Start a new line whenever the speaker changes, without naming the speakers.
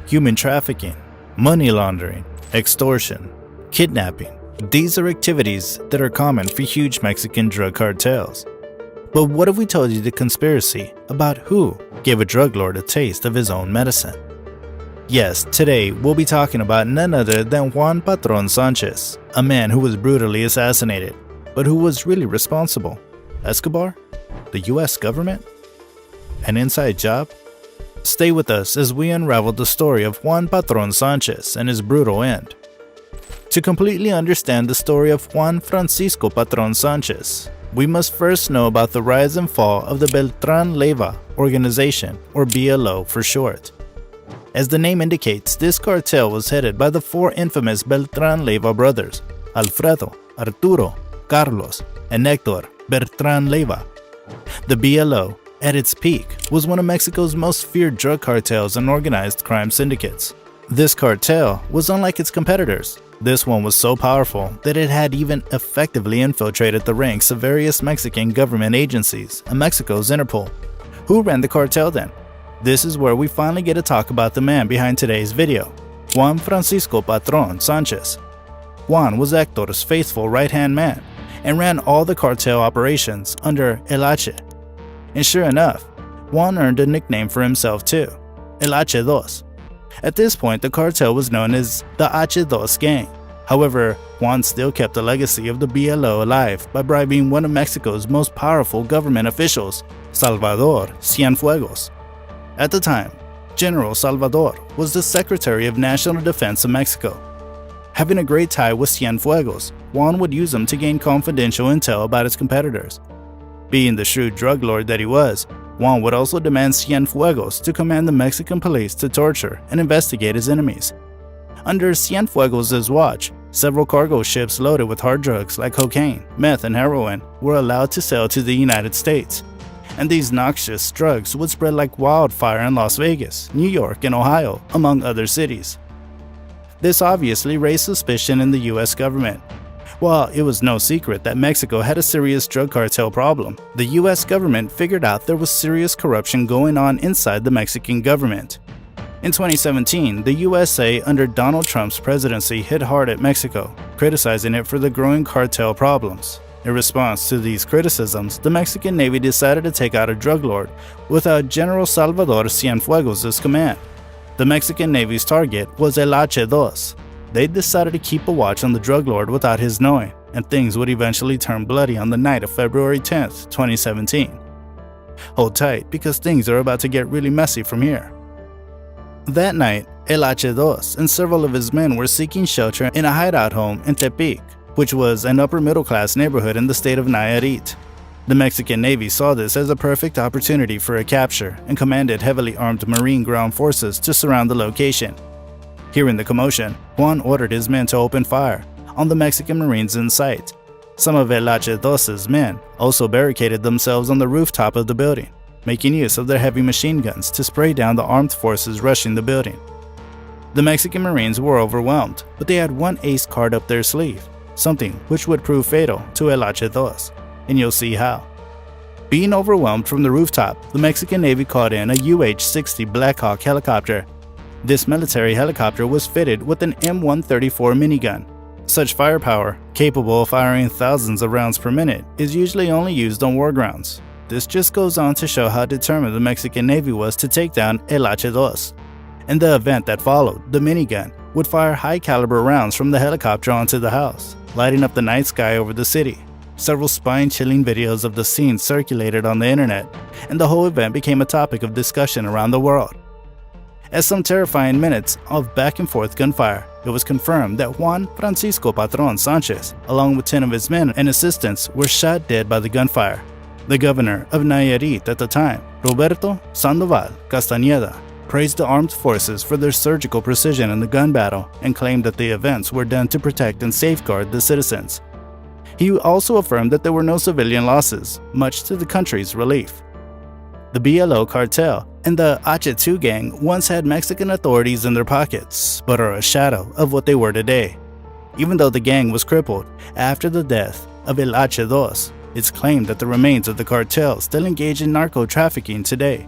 human trafficking, money laundering, extortion, kidnapping. These are activities that are common for huge Mexican drug cartels. But what if we told you the conspiracy about who gave a drug lord a taste of his own medicine? Yes, today we'll be talking about none other than Juan Patron Sanchez, a man who was brutally assassinated, but who was really responsible. Escobar? The US government? An inside job? Stay with us as we unravel the story of Juan Patron Sanchez and his brutal end. To completely understand the story of Juan Francisco Patron Sanchez, we must first know about the rise and fall of the Beltran Leyva organization, or BLO for short. As the name indicates, this cartel was headed by the four infamous Beltran Leyva brothers, Alfredo, Arturo, Carlos, and Hector Beltran Leyva. The BLO, at its peak, was one of Mexico's most feared drug cartels and organized crime syndicates. This cartel was unlike its competitors. This one was so powerful that it had even effectively infiltrated the ranks of various Mexican government agencies and Mexico's Interpol. Who ran the cartel then? This is where we finally get to talk about the man behind today's video, Juan Francisco Patron Sanchez. Juan was Hector's faithful right-hand man and ran all the cartel operations under El H. And sure enough, Juan earned a nickname for himself too, El H2. At this point, the cartel was known as the H2 Gang. However, Juan still kept the legacy of the BLO alive by bribing one of Mexico's most powerful government officials, Salvador Cienfuegos. At the time, General Salvador was the Secretary of National Defense of Mexico. Having a great tie with Cienfuegos, Juan would use him to gain confidential intel about his competitors. Being the shrewd drug lord that he was, Juan would also demand Cienfuegos to command the Mexican police to torture and investigate his enemies. Under Cienfuegos' watch, several cargo ships loaded with hard drugs like cocaine, meth, and heroin were allowed to sail to the United States. And these noxious drugs would spread like wildfire in Las Vegas, New York, and Ohio, among other cities. This obviously raised suspicion in the US government. While it was no secret that Mexico had a serious drug cartel problem, the US government figured out there was serious corruption going on inside the Mexican government. In 2017, the USA under Donald Trump's presidency hit hard at Mexico, criticizing it for the growing cartel problems. In response to these criticisms, the Mexican Navy decided to take out a drug lord without General Salvador Cienfuegos' command. The Mexican Navy's target was El H2. They decided to keep a watch on the drug lord without his knowing, and things would eventually turn bloody on the night of February 10th, 2017. Hold tight, because things are about to get really messy from here. That night, El H2 and several of his men were seeking shelter in a hideout home in Tepic, which was an upper-middle-class neighborhood in the state of Nayarit. The Mexican Navy saw this as a perfect opportunity for a capture and commanded heavily armed Marine ground forces to surround the location. Hearing the commotion, Juan ordered his men to open fire on the Mexican Marines in sight. Some of El H2's men also barricaded themselves on the rooftop of the building, making use of their heavy machine guns to spray down the armed forces rushing the building. The Mexican Marines were overwhelmed, but they had one ace card up their sleeve, something which would prove fatal to El H2, and you'll see how. Being overwhelmed from the rooftop, the Mexican Navy called in a UH-60 Blackhawk helicopter. This military helicopter was fitted with an M134 minigun. Such firepower, capable of firing thousands of rounds per minute, is usually only used on war grounds. This just goes on to show how determined the Mexican Navy was to take down El H2. In the event that followed, the minigun would fire high-caliber rounds from the helicopter onto the house, lighting up the night sky over the city. Several spine-chilling videos of the scene circulated on the internet, and the whole event became a topic of discussion around the world. As some terrifying minutes of back-and-forth gunfire, it was confirmed that Juan Francisco Patron Sanchez, along with 10 of his men and assistants, were shot dead by the gunfire. The governor of Nayarit at the time, Roberto Sandoval Castañeda, praised the armed forces for their surgical precision in the gun battle and claimed that the events were done to protect and safeguard the citizens. He also affirmed that there were no civilian losses, much to the country's relief. The BLO cartel and the H2 gang once had Mexican authorities in their pockets, but are a shadow of what they were today. Even though the gang was crippled after the death of El H2, it's claimed that the remains of the cartel still engage in narco trafficking today.